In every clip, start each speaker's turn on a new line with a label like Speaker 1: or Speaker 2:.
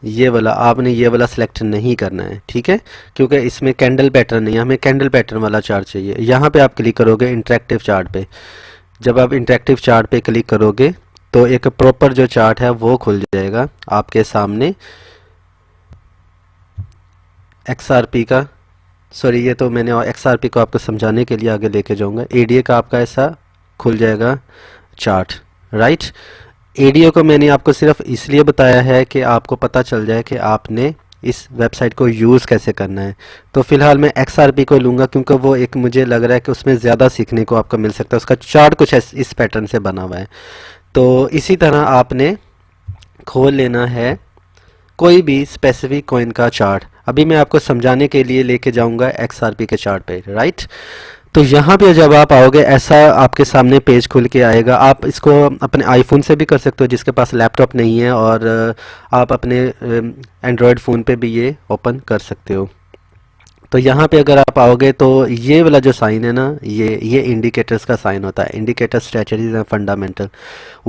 Speaker 1: ये वाला आपने ये वाला सिलेक्ट नहीं करना है, ठीक है, क्योंकि इसमें कैंडल पैटर्न नहीं है, हमें कैंडल पैटर्न वाला चार्ट चाहिए। यहाँ पे आप क्लिक करोगे इंटरेक्टिव चार्ट पे। जब आप इंटरेक्टिव चार्ट पे क्लिक करोगे तो एक प्रॉपर जो चार्ट है वो खुल जाएगा आपके सामने XRP का। सॉरी, ये तो मैंने XRP को आपको समझाने के लिए आगे लेके जाऊंगा। ADA का आपका ऐसा खुल जाएगा चार्ट, राइट। ADA को मैंने आपको सिर्फ इसलिए बताया है कि आपको पता चल जाए कि आपने इस वेबसाइट को यूज़ कैसे करना है। तो फिलहाल मैं XRP को लूँगा क्योंकि वो एक मुझे लग रहा है कि उसमें ज़्यादा सीखने को आपको मिल सकता है, उसका चार्ट कुछ इस पैटर्न से बना हुआ है। तो इसी तरह आपने खोल लेना है कोई भी स्पेसिफिक कॉइन का चार्ट। अभी मैं आपको समझाने के लिए लेके जाऊंगा XRP के चार्ट पे, राइट। तो यहाँ पे जब आप आओगे ऐसा आपके सामने पेज खुल के आएगा। आप इसको अपने आईफोन से भी कर सकते हो जिसके पास लैपटॉप नहीं है, और आप अपने एंड्रॉयड फ़ोन पे भी ये ओपन कर सकते हो। तो यहाँ पे अगर आप आओगे तो ये वाला जो साइन है ना, ये इंडिकेटर्स का साइन होता है। Indicator strategies and fundamental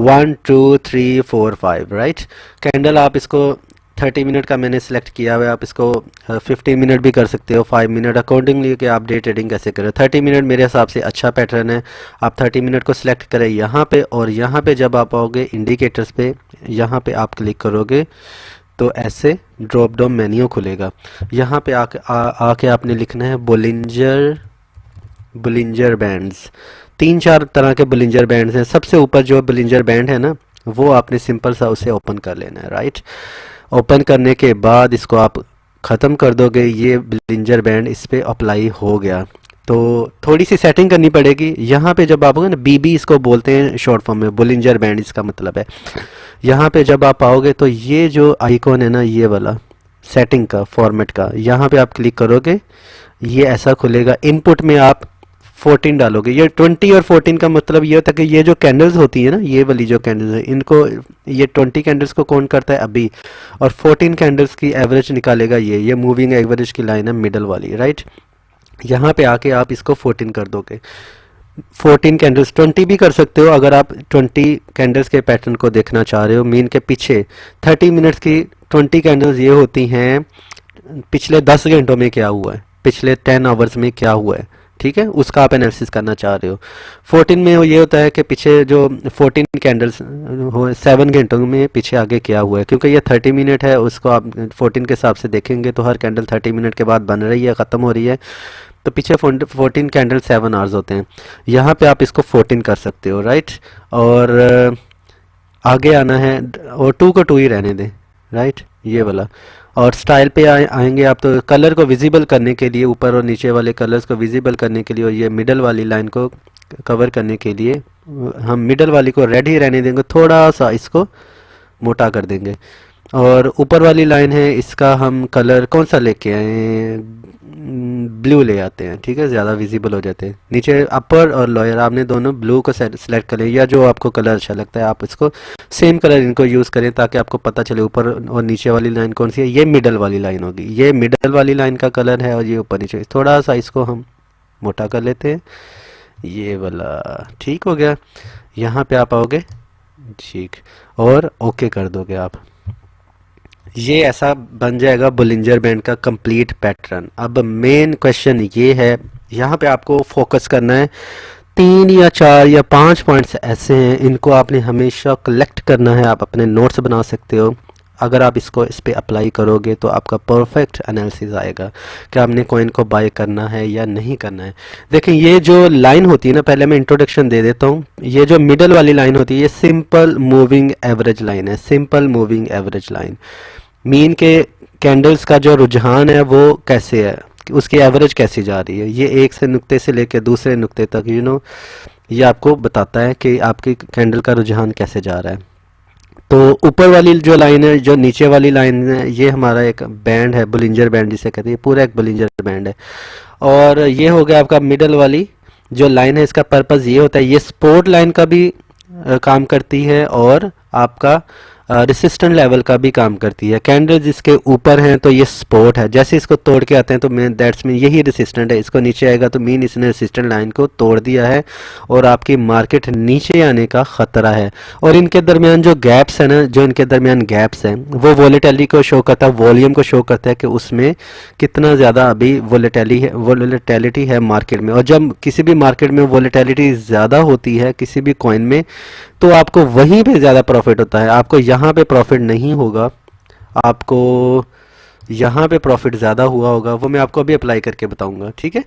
Speaker 1: 1 2 3 4 5, right. Candle आप इसको 30 मिनट का मैंने सेलेक्ट किया हुआ है, आप इसको 15 मिनट भी कर सकते हो, 5 मिनट, अकॉर्डिंगली कि आप डे ट्रेडिंग कैसे करें। 30 मिनट मेरे हिसाब से अच्छा पैटर्न है। आप 30 मिनट को सिलेक्ट करें यहाँ पे, और यहाँ पे जब आप आओगे इंडिकेटर्स पे, यहाँ पे आप क्लिक करोगे तो ऐसे ड्रॉप डाउन मेन्यू खुलेगा। यहाँ पे आके आपने लिखना है बुलिंजर बैंड्स। 3-4 तरह के बुलिंजर बैंड्स हैं। सबसे ऊपर जो बुलिंजर बैंड है ना, वो आपने सिंपल सा उसे ओपन कर लेना है, राइट। ओपन करने के बाद इसको आप ख़त्म कर दोगे। ये बुलिंजर बैंड इस पर अप्लाई हो गया। तो थोड़ी सी सेटिंग करनी पड़ेगी। यहाँ पे जब आप आओगे ना, BB इसको बोलते हैं शॉर्ट फॉर्म में, बुलिंजर बैंड इसका मतलब है। यहाँ पे जब आप आओगे तो ये जो आइकॉन है ना, ये वाला सेटिंग का फॉर्मेट का, यहाँ पे आप क्लिक करोगे, ये ऐसा खुलेगा। इनपुट में आप 14 डालोगे। ये 20 और 14 का मतलब ये होता है कि ये जो कैंडल्स होती है ना, ये वाली जो कैंडल्स है, इनको ये 20 कैंडल्स को कौन करता है अभी, और 14 कैंडल्स की एवरेज निकालेगा ये मूविंग एवरेज की लाइन है मिडल वाली, राइट। यहाँ पे आके आप इसको 14 कर दोगे। 14 कैंडल्स, 20 भी कर सकते हो अगर आप 20 कैंडल्स के पैटर्न को देखना चाह रहे हो। मीन के पीछे 30 मिनट्स की 20 कैंडल्स ये होती हैं पिछले 10 घंटों में क्या हुआ है, पिछले 10 आवर्स में क्या हुआ है, ठीक है, उसका आप एनालिसिस करना चाह रहे हो। 14 में ये होता है कि पीछे जो 14 कैंडल्स हो 7 घंटों में पीछे आगे क्या हुआ है, क्योंकि ये 30 मिनट है, उसको आप 14 के हिसाब से देखेंगे तो हर कैंडल 30 मिनट के बाद बन रही है, ख़त्म हो रही है, तो पीछे 14 कैंडल 7 आवर्स होते हैं। यहाँ पे आप इसको 14 कर सकते हो, राइट। और आगे आना है, और 2 को 2 ही रहने दें, राइट, ये वाला। और स्टाइल पे आएंगे आप, तो कलर को विजिबल करने के लिए, ऊपर और नीचे वाले कलर्स को विजिबल करने के लिए, और ये मिडल वाली लाइन को कवर करने के लिए हम मिडल वाली को रेड ही रहने देंगे, थोड़ा सा इसको मोटा कर देंगे। और ऊपर वाली लाइन है, इसका हम कलर कौन सा लेके आए, ब्लू ले आते हैं, ठीक है, ज़्यादा विजिबल हो जाते हैं। नीचे अपर और लोअर आपने दोनों ब्लू को सेलेक्ट करें, या जो आपको कलर अच्छा लगता है आप इसको सेम कलर इनको यूज़ करें, ताकि आपको पता चले ऊपर और नीचे वाली लाइन कौन सी है। ये मिडल वाली लाइन होगी, ये मिडल वाली लाइन का कलर है, और ये ऊपर नीचे। थोड़ा सा इसको हम मोटा कर लेते हैं, ये वाला ठीक हो गया। यहाँ पे आप आओगे, ठीक, और ओके कर दोगे आप, ये ऐसा बन जाएगा बुलिंजर बैंड का कंप्लीट पैटर्न। अब मेन क्वेश्चन ये है, यहाँ पे आपको फोकस करना है। 3 या 4 या 5 पॉइंट्स ऐसे हैं, इनको आपने हमेशा कलेक्ट करना है। आप अपने नोट्स बना सकते हो। अगर आप इसको इस पे अप्लाई करोगे तो आपका परफेक्ट एनालिसिस आएगा कि आपने कॉइन को बाय करना है या नहीं करना है। देखिए, ये जो लाइन होती है ना, पहले मैं इंट्रोडक्शन दे देता हूँ। ये जो मिडल वाली लाइन होती है, ये सिंपल मूविंग एवरेज लाइन है। Simple moving average line mean के कैंडल्स का जो रुझान है वो कैसे है, उसकी एवरेज कैसी जा रही है, ये एक से नुक्ते से लेकर दूसरे नुक्ते तक, ये आपको बताता है कि आपकी कैंडल का रुझान कैसे जा रहा है। तो ऊपर वाली जो लाइन है, जो नीचे वाली लाइन है, ये हमारा एक बैंड है, बुलिंजर बैंड जिसे कहते हैं, पूरा एक बुलिंजर बैंड है। और ये हो गया आपका मिडल वाली जो लाइन है, इसका पर्पज़ ये होता है, ये सपोर्ट लाइन का भी काम करती है, और आपका रेसिस्टेंट लेवल का भी काम करती है। कैंडल जिसके ऊपर हैं तो ये सपोर्ट है, जैसे इसको तोड़ के आते हैं तो मीन दैट्स मीन यही रेसिस्टेंट है, इसको नीचे आएगा तो मीन इसने रेसिस्टेंट लाइन को तोड़ दिया है और आपकी मार्केट नीचे आने का खतरा है। और इनके दरमियान जो गैप्स है ना, जो इनके दरमियान गैप्स हैं वो वोलेटिलिटी को शो करता है, वॉल्यूम को शो करता है कि उसमें कितना ज़्यादा अभी वोलेटिलिटी है मार्केट में। और जब किसी भी मार्केट में वोलेटिलिटी ज़्यादा होती है किसी भी कॉइन में तो आपको वहीं पे ज़्यादा प्रॉफिट होता है, आपको यहाँ पे प्रॉफिट नहीं होगा, आपको यहाँ पे प्रॉफिट ज़्यादा हुआ होगा, वो मैं आपको अभी अप्लाई करके बताऊंगा, ठीक है।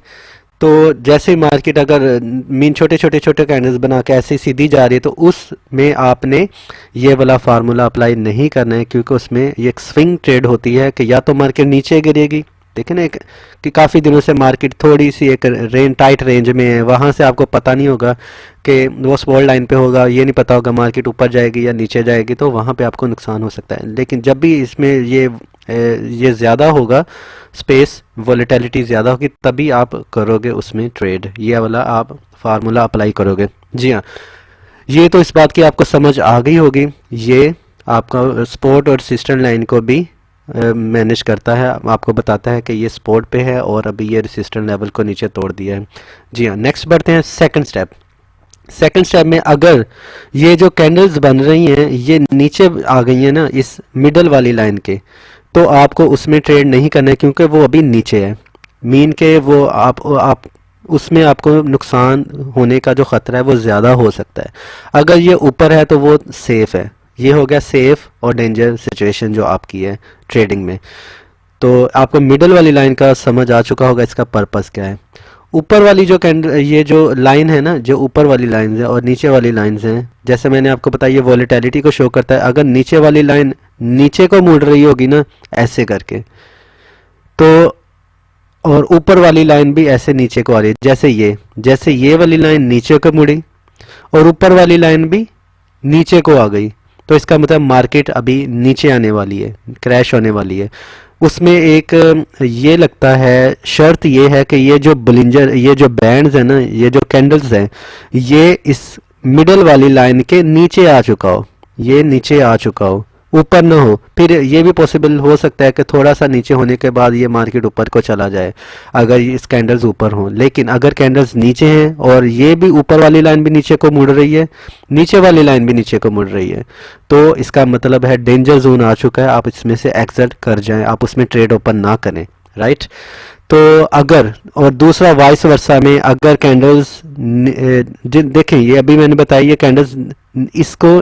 Speaker 1: तो जैसे मार्केट अगर मीन छोटे छोटे छोटे कैंडल्स बना के ऐसे सीधी जा रही है तो उसमें आपने ये वाला फार्मूला अप्लाई नहीं करना है, क्योंकि उसमें ये एक स्विंग ट्रेड होती है कि या तो मार्केट नीचे गिरेगी, देखें ना कि काफ़ी दिनों से मार्केट थोड़ी सी एक टाइट रेंज में है, वहाँ से आपको पता नहीं होगा कि वो स्मॉल लाइन पे होगा, ये नहीं पता होगा मार्केट ऊपर जाएगी या नीचे जाएगी, तो वहाँ पे आपको नुकसान हो सकता है। लेकिन जब भी इसमें ये ज़्यादा होगा स्पेस, वोलेटिलिटी ज़्यादा होगी, तभी आप करोगे उसमें ट्रेड, ये वाला आप फार्मूला अप्लाई करोगे। जी हाँ, ये तो इस बात की आपको समझ आ गई होगी, ये आपका सपोर्ट और रेजिस्टेंस लाइन को भी मैनेज करता है, आपको बताता है कि ये सपोर्ट पे है और अभी ये रेजिस्टेंस लेवल को नीचे तोड़ दिया है। जी हाँ, नेक्स्ट बढ़ते हैं सेकंड स्टेप। सेकंड स्टेप में अगर ये जो कैंडल्स बन रही हैं ये नीचे आ गई हैं ना इस मिडल वाली लाइन के, तो आपको उसमें ट्रेड नहीं करना है, क्योंकि वो अभी नीचे है, मीन के वो आप उसमें आपको नुकसान होने का जो ख़तरा है वो ज़्यादा हो सकता है। अगर ये ऊपर है तो वो सेफ़ है, ये हो गया सेफ़ और डेंजर सिचुएशन जो आपकी है ट्रेडिंग में। तो आपको मिडल वाली लाइन का समझ आ चुका होगा इसका पर्पस क्या है। ऊपर वाली जो कैंडल, ये जो लाइन है ना, जो ऊपर वाली लाइन है और नीचे वाली लाइंस हैं, जैसे मैंने आपको बताया ये वॉलेटिलिटी को शो करता है। अगर नीचे वाली लाइन नीचे को मुड़ रही होगी ना ऐसे करके, तो और ऊपर वाली लाइन भी ऐसे नीचे को आ रही है, जैसे ये वाली लाइन नीचे को मुड़ी और ऊपर वाली लाइन भी नीचे को आ गई, तो इसका मतलब मार्केट अभी नीचे आने वाली है, क्रैश होने वाली है। उसमें एक ये लगता है, शर्त ये है कि ये जो बुलिंजर, ये जो बैंड्स है ना, ये जो कैंडल्स हैं, ये इस मिडल वाली लाइन के नीचे आ चुका हो, ये नीचे आ चुका हो, ऊपर ना हो। फिर ये भी पॉसिबल हो सकता है कि थोड़ा सा नीचे होने के बाद ये मार्केट ऊपर को चला जाए अगर इस कैंडल्स ऊपर हों। लेकिन अगर कैंडल्स नीचे हैं और ये भी ऊपर वाली लाइन भी नीचे को मुड़ रही है, नीचे वाली लाइन भी नीचे को मुड़ रही है, तो इसका मतलब है डेंजर जोन आ चुका है, आप इसमें से एग्जिट कर जाएं, आप उसमें ट्रेड ओपन ना करें, राइट। तो अगर, और दूसरा वाइस वर्सा में अगर कैंडल्स देखें, ये अभी मैंने बताया ये कैंडल्स, इसको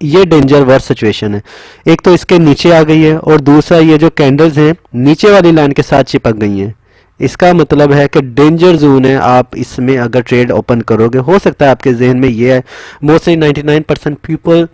Speaker 1: ये डेंजर वर्स सिचुएशन है, एक तो इसके नीचे आ गई है और दूसरा ये जो कैंडल्स हैं नीचे वाली लाइन के साथ चिपक गई हैं, इसका मतलब है कि डेंजर जोन है, आप इसमें अगर ट्रेड ओपन करोगे, हो सकता है आपके जहन में ये है, मोस्टली 99% पीपल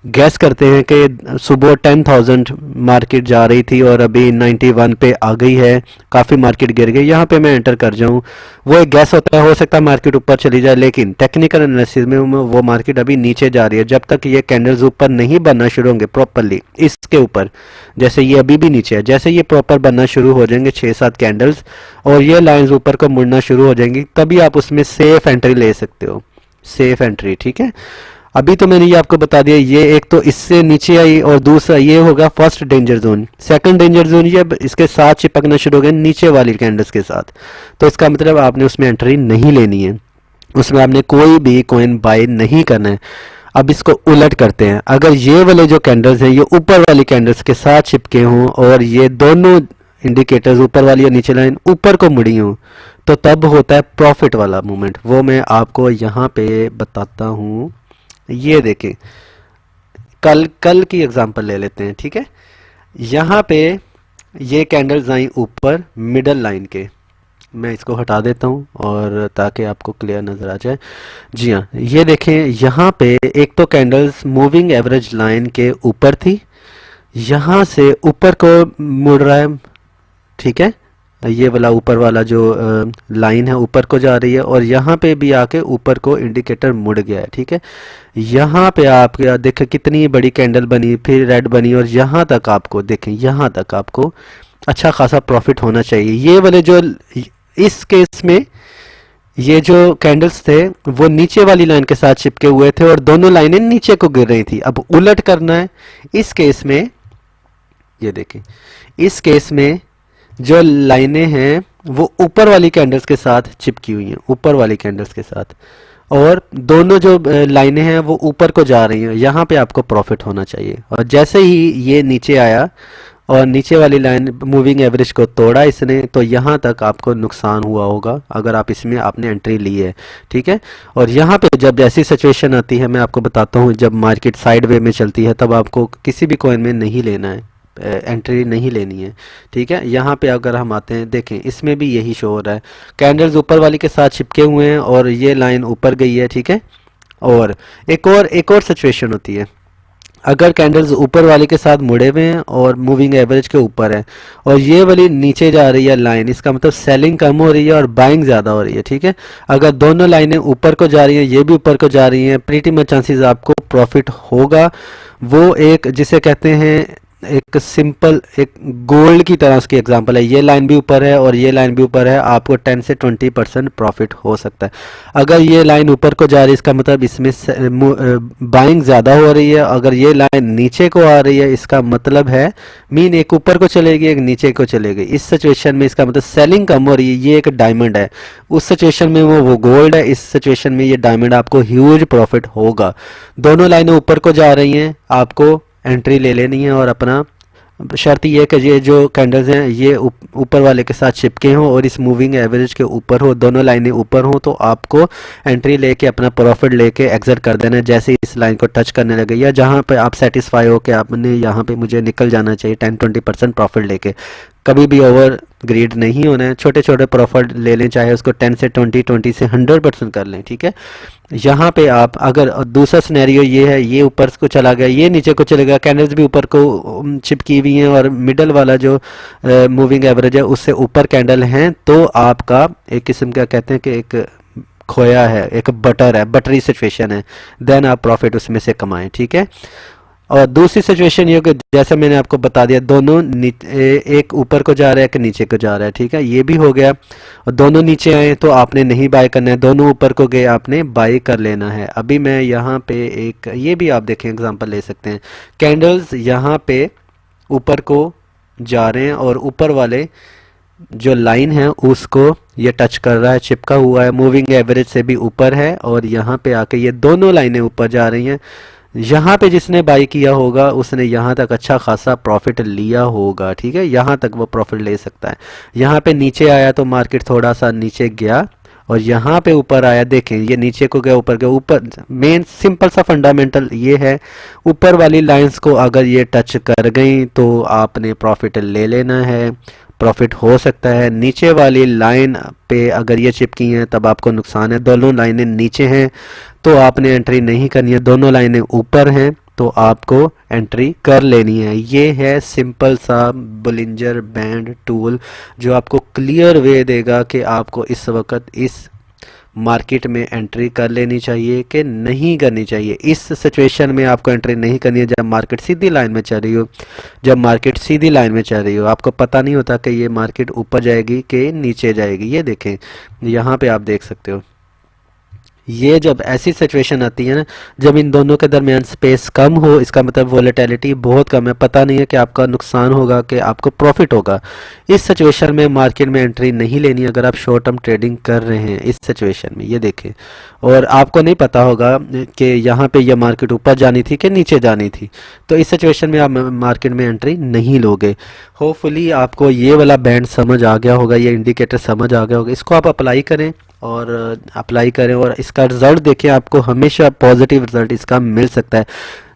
Speaker 1: गैस करते हैं कि सुबह 10,000 मार्केट जा रही थी और अभी 91 पे आ गई है, काफ़ी मार्केट गिर गई, यहाँ पे मैं एंटर कर जाऊँ, वो एक गैस होता है, हो सकता है मार्केट ऊपर चली जाए, लेकिन टेक्निकल एनालिसिस में वो मार्केट अभी नीचे जा रही है। जब तक ये कैंडल्स ऊपर नहीं बनना शुरू होंगे प्रॉपरली इसके ऊपर, जैसे ये अभी भी नीचे है, जैसे ये प्रॉपर बनना शुरू हो जाएंगे 6-7 कैंडल्स और ये लाइन्स ऊपर को मुड़ना शुरू हो जाएंगी, तभी आप उसमें सेफ एंट्री ले सकते हो, सेफ एंट्री, ठीक है। अभी तो मैंने ये आपको बता दिया, ये एक तो इससे नीचे आई और दूसरा ये होगा first danger zone. Second danger zone ये इसके साथ चिपकना शुरू हो गया नीचे वाली कैंडल्स के साथ, तो इसका मतलब आपने उसमें एंट्री नहीं लेनी है, उसमें आपने कोई भी कॉइन बाय नहीं करना है। अब इसको उलट करते हैं, अगर ये वाले जो कैंडल्स हैं ये ऊपर वाली कैंडल्स के साथ चिपके हों और ये दोनों इंडिकेटर्स ऊपर वाली और नीचे लाइन ऊपर को मुड़ी हों, तो तब होता है प्रॉफिट वाला मूवमेंट। वो मैं आपको यहाँ पे बताता हूँ, ये देखें, कल की एग्जांपल ले लेते हैं, ठीक है। यहाँ पे ये कैंडल्स आई ऊपर मिडल लाइन के, मैं इसको हटा देता हूँ और ताकि आपको क्लियर नज़र आ जाए। जी हाँ, ये देखें, यहाँ पे एक तो कैंडल्स मूविंग एवरेज लाइन के ऊपर थी, यहाँ से ऊपर को मुड़ रहा है, ठीक है, ये वाला ऊपर वाला जो लाइन है ऊपर को जा रही है और यहाँ पे भी आके ऊपर को इंडिकेटर मुड़ गया है, ठीक है। यहाँ पे आप देखें कितनी बड़ी कैंडल बनी, फिर रेड बनी और यहाँ तक आपको देखें, यहाँ तक आपको अच्छा खासा प्रॉफिट होना चाहिए। ये वाले जो इस केस में ये जो कैंडल्स थे वो नीचे वाली लाइन के साथ चिपके हुए थे और दोनों लाइनें नीचे को गिर रही थी। अब उलट करना है इस केस में, ये देखें, इस केस में जो लाइनें हैं वो ऊपर वाली कैंडल्स के साथ चिपकी हुई हैं, ऊपर वाली कैंडल्स के साथ, और दोनों जो लाइनें हैं वो ऊपर को जा रही हैं। यहाँ पे आपको प्रॉफिट होना चाहिए। और जैसे ही ये नीचे आया और नीचे वाली लाइन मूविंग एवरेज को तोड़ा इसने, तो यहाँ तक आपको नुकसान हुआ होगा अगर आप इसमें आपने एंट्री ली है, ठीक है। और यहाँ पे जब ऐसी सिचुएशन आती है, मैं आपको बताता हूँ, जब मार्केट साइड वे में चलती है तब आपको किसी भी कॉइन में नहीं लेना है, एंट्री नहीं लेनी है, ठीक है। यहाँ पे अगर हम आते हैं, देखें इसमें भी यही शो हो रहा है, कैंडल्स ऊपर वाली के साथ चिपके हुए हैं और ये लाइन ऊपर गई है, ठीक है। और एक और सिचुएशन होती है, अगर कैंडल्स ऊपर वाले के साथ मुड़े हुए हैं और मूविंग एवरेज के ऊपर है और ये वाली नीचे जा रही है लाइन, इसका मतलब सेलिंग कम हो रही है और बाइंग ज़्यादा हो रही है, ठीक है। अगर दोनों लाइनें ऊपर को जा रही हैं, ये भी ऊपर को जा रही हैं, प्रीटी मच चांसेस आपको प्रॉफिट होगा। वो एक जिसे कहते हैं एक सिंपल एक गोल्ड की तरह उसकी एग्जांपल है, ये लाइन भी ऊपर है और ये लाइन भी ऊपर है, आपको 10 से 20% प्रॉफिट हो सकता है। अगर ये लाइन ऊपर को जा रही है इसका मतलब इसमें बाइंग ज़्यादा हो रही है, अगर ये लाइन नीचे को आ रही है इसका मतलब है मीन एक ऊपर को चलेगी एक नीचे को चलेगी। इस सिचुएशन में इसका मतलब सेलिंग कम हो रही है, ये एक डायमंड है, उस सिचुएशन में वो गोल्ड है, इस सिचुएशन में ये डायमंड, आपको ह्यूज प्रॉफिट होगा। दोनों लाइनें ऊपर को जा रही हैं, आपको एंट्री ले लेनी है और अपना शर्त ये है कि ये जो कैंडल्स हैं ये ऊपर वाले के साथ चिपके हों और इस मूविंग एवरेज के ऊपर हो, दोनों लाइनें ऊपर हों, तो आपको एंट्री लेके अपना प्रॉफिट लेके एग्जिट कर देना है जैसे ही इस लाइन को टच करने लगे, या जहां पे आप सेटिस्फाई हो कि आपने यहाँ पे मुझे निकल जाना चाहिए 10-20% प्रॉफिट लेके। कभी भी ओवर ग्रीड नहीं होना है, छोटे छोटे प्रॉफिट ले लें, चाहे उसको 10 से 20 से 100% कर लें, ठीक है। यहाँ पे आप अगर दूसरा सिनेरियो ये है, ये ऊपर को चला गया, ये नीचे को चलेगा, कैंडल्स भी ऊपर को चिपकी हुई हैं और मिडल वाला जो मूविंग एवरेज है उससे ऊपर कैंडल हैं, तो आपका एक किस्म का कहते हैं कि एक खोया है, एक बटर है, बटरी सिचुएशन है, देन आप प्रॉफिट उसमें से कमाएं, ठीक है। और दूसरी सिचुएशन ये कि जैसे मैंने आपको बता दिया, दोनों एक ऊपर को जा रहा है एक नीचे को जा रहा है, ठीक है, ये भी हो गया। और दोनों नीचे आए तो आपने नहीं बाय करना है, दोनों ऊपर को गए आपने बाय कर लेना है। अभी मैं यहाँ पे एक ये भी आप देखें एग्जांपल ले सकते हैं, कैंडल्स यहाँ पे ऊपर को जा रहे हैं और ऊपर वाले जो लाइन है उसको ये टच कर रहा है, चिपका हुआ है, मूविंग एवरेज से भी ऊपर है और यहाँ पे आके ये दोनों लाइनें ऊपर जा रही हैं। यहाँ पे जिसने बाई किया होगा उसने यहाँ तक अच्छा खासा प्रॉफिट लिया होगा, ठीक है, यहाँ तक वो प्रॉफिट ले सकता है। यहाँ पे नीचे आया तो मार्केट थोड़ा सा नीचे गया और यहाँ पे ऊपर आया, देखें ये नीचे को गया ऊपर गया, ऊपर मेन सिंपल सा फंडामेंटल ये है, ऊपर वाली लाइंस को अगर ये टच कर गई तो आपने प्रॉफिट ले लेना है, प्रॉफिट हो सकता है। नीचे वाली लाइन पे अगर ये चिपकी हैं तब आपको नुकसान है, दोनों लाइनें नीचे हैं तो आपने एंट्री नहीं करनी है, दोनों लाइनें ऊपर हैं तो आपको एंट्री कर लेनी है। ये है सिंपल सा बोलिंजर बैंड टूल जो आपको क्लियर वे देगा कि आपको इस वक्त इस मार्केट में एंट्री कर लेनी चाहिए कि नहीं करनी चाहिए। इस सिचुएशन में आपको एंट्री नहीं करनी है जब मार्केट सीधी लाइन में चल रही हो, जब मार्केट सीधी लाइन में चल रही हो, आपको पता नहीं होता कि ये मार्केट ऊपर जाएगी कि नीचे जाएगी। ये देखें यहाँ पे आप देख सकते हो, ये जब ऐसी सिचुएशन आती है ना जब इन दोनों के दरमियान स्पेस कम हो, इसका मतलब वोलेटिलिटी बहुत कम है, पता नहीं है कि आपका नुकसान होगा कि आपको प्रॉफिट होगा। इस सिचुएशन में मार्केट में एंट्री नहीं लेनी अगर आप शॉर्ट टर्म ट्रेडिंग कर रहे हैं इस सिचुएशन में। ये देखें, और आपको नहीं पता होगा कि यहाँ पे यह मार्केट ऊपर जानी थी कि नीचे जानी थी, तो इस सिचुएशन में आप मार्केट में एंट्री नहीं लोगे। होपफुली आपको ये वाला बैंड समझ आ गया होगा, ये इंडिकेटर समझ आ गया होगा, इसको आप अप्लाई करें और इसका रिजल्ट देखें, आपको हमेशा पॉजिटिव रिजल्ट इसका मिल सकता है।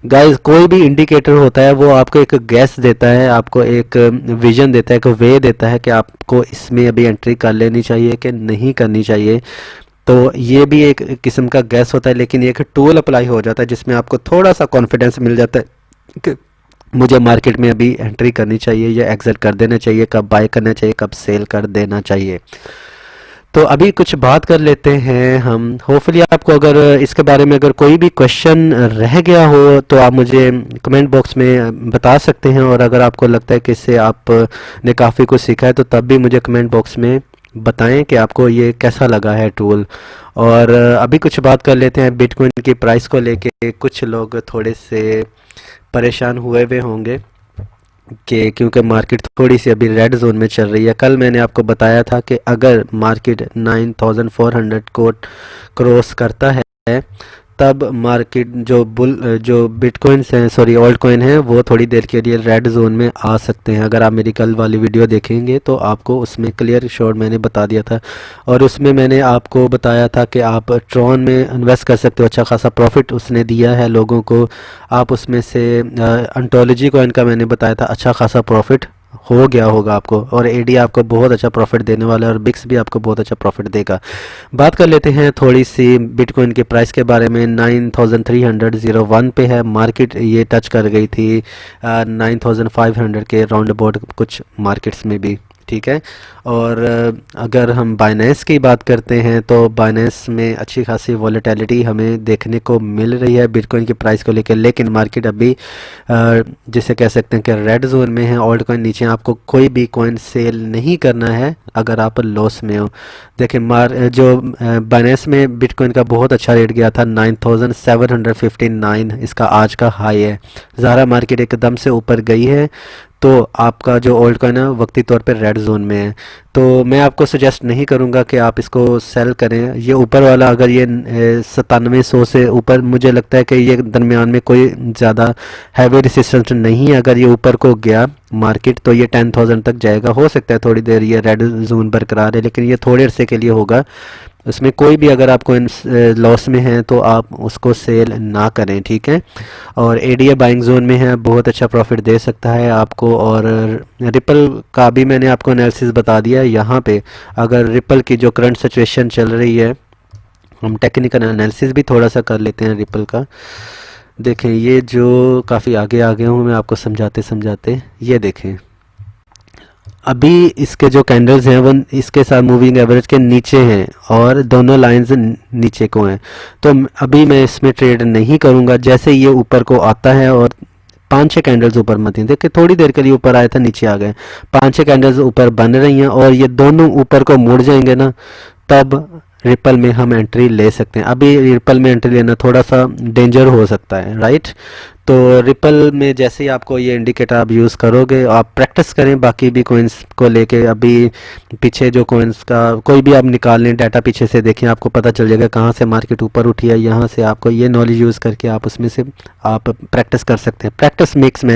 Speaker 1: गाइस, कोई भी इंडिकेटर होता है वो आपको एक गैस देता है, आपको एक विजन देता है, एक वे देता है कि आपको इसमें अभी एंट्री कर लेनी चाहिए कि नहीं करनी चाहिए। तो ये भी एक किस्म का गैस होता है, लेकिन एक टूल अप्लाई हो जाता है जिसमें आपको थोड़ा सा कॉन्फिडेंस मिल जाता है कि मुझे मार्केट में अभी एंट्री करनी चाहिए या एग्जिट कर देना चाहिए, कब बाय करना चाहिए, कब सेल कर देना चाहिए। तो अभी कुछ बात कर लेते हैं हम। होपफुली आपको अगर इसके बारे में अगर कोई भी क्वेश्चन रह गया हो तो आप मुझे कमेंट बॉक्स में बता सकते हैं, और अगर आपको लगता है कि इससे आपने काफ़ी कुछ सीखा है तो तब भी मुझे कमेंट बॉक्स में बताएं कि आपको ये कैसा लगा है टूल। और अभी कुछ बात कर लेते हैं बिटकॉइन की प्राइस को लेके। कुछ लोग थोड़े से परेशान हुए हुए होंगे कि क्योंकि मार्केट थोड़ी सी अभी रेड जोन में चल रही है। कल मैंने आपको बताया था कि अगर मार्केट 9400 को क्रॉस करता है तब मार्केट जो बिटकॉइंस हैं, सॉरी ओल्ड कॉइन हैं, वो थोड़ी देर के लिए रेड जोन में आ सकते हैं। अगर आप मेरी कल वाली वीडियो देखेंगे तो आपको उसमें क्लियर शॉर्ट मैंने बता दिया था। और उसमें मैंने आपको बताया था कि आप ट्रॉन में इन्वेस्ट कर सकते हो, अच्छा खासा प्रॉफिट उसने दिया है लोगों को। आप उसमें से अंटोलॉजी कॉइन का मैंने बताया था, अच्छा खासा प्रॉफिट हो गया होगा आपको। और एडी आपको बहुत अच्छा प्रॉफिट देने वाला है और बिक्स भी आपको बहुत अच्छा प्रॉफिट देगा। बात कर लेते हैं थोड़ी सी बिटकॉइन के प्राइस के बारे में। 9301 पे है मार्केट, ये टच कर गई थी 9500 के राउंड अबाउट कुछ मार्केट्स में भी, ठीक है। और अगर हम बाइनेंस की बात करते हैं तो बाइनेंस में अच्छी खासी वॉलेटिलिटी हमें देखने को मिल रही है बिटकॉइन की प्राइस को लेकर, लेकिन मार्केट अभी जिसे कह सकते हैं कि रेड जोन में है। ऑल्ट कॉइन नीचे, आपको कोई भी कॉइन सेल नहीं करना है अगर आप लॉस में हो। देखिए जो बाइनेंस में बिटकॉइन का बहुत अच्छा रेट गया था 9759, इसका आज का हाई है। ज़ारा मार्केट एकदम से ऊपर गई है तो आपका जो ओल्ड कॉइन है वक्ती तौर पे रेड जोन में है। तो मैं आपको सजेस्ट नहीं करूंगा कि आप इसको सेल करें। ये ऊपर वाला अगर ये 9700 से ऊपर, मुझे लगता है कि ये दरमियान में कोई ज़्यादा हैवी रेसिस्टेंस नहीं है। अगर ये ऊपर को गया मार्केट तो ये 10,000 तक जाएगा। हो सकता है थोड़ी देर ये रेड जोन बरकरार है, लेकिन ये थोड़े अरसे के लिए होगा। उसमें कोई भी अगर आपको लॉस में है तो आप उसको सेल ना करें, ठीक है। और एडीए बाइंग जोन में है, बहुत अच्छा प्रॉफिट दे सकता है आपको। और रिपल का भी मैंने आपको एनालिसिस बता दिया है। यहाँ पे अगर रिपल की जो करंट सिचुएशन चल रही है, हम टेक्निकल एनालिसिस भी थोड़ा सा कर लेते हैं रिपल का। देखें ये जो काफ़ी आगे आ गया हूँ मैं आपको समझाते समझाते, ये देखें अभी इसके जो कैंडल्स हैं वो इसके साथ मूविंग एवरेज के नीचे हैं और दोनों लाइंस नीचे को हैं। तो अभी मैं इसमें ट्रेड नहीं करूंगा। जैसे ये ऊपर को आता है और 5-6 कैंडल्स ऊपर मत ही देखिए, थोड़ी देर के लिए ऊपर आया था नीचे आ गए, 5-6 कैंडल्स ऊपर बन रही हैं और ये दोनों ऊपर को मुड़ जाएंगे ना, तब रिपल में हम एंट्री ले सकते हैं। अभी रिपल में एंट्री लेना थोड़ा सा डेंजर हो सकता है, राइट। तो रिपल में जैसे ही आपको ये इंडिकेटर आप यूज़ करोगे, आप प्रैक्टिस करें बाकी भी कोइंस को लेके। अभी पीछे जो कोइंस का कोई भी आप निकाल लें डाटा, पीछे से देखें, आपको पता चल जाएगा कहाँ से मार्केट ऊपर उठी है। यहाँ से आपको ये नॉलेज यूज़ करके आप उसमें से आप प्रैक्टिस कर सकते हैं। Practice makes man.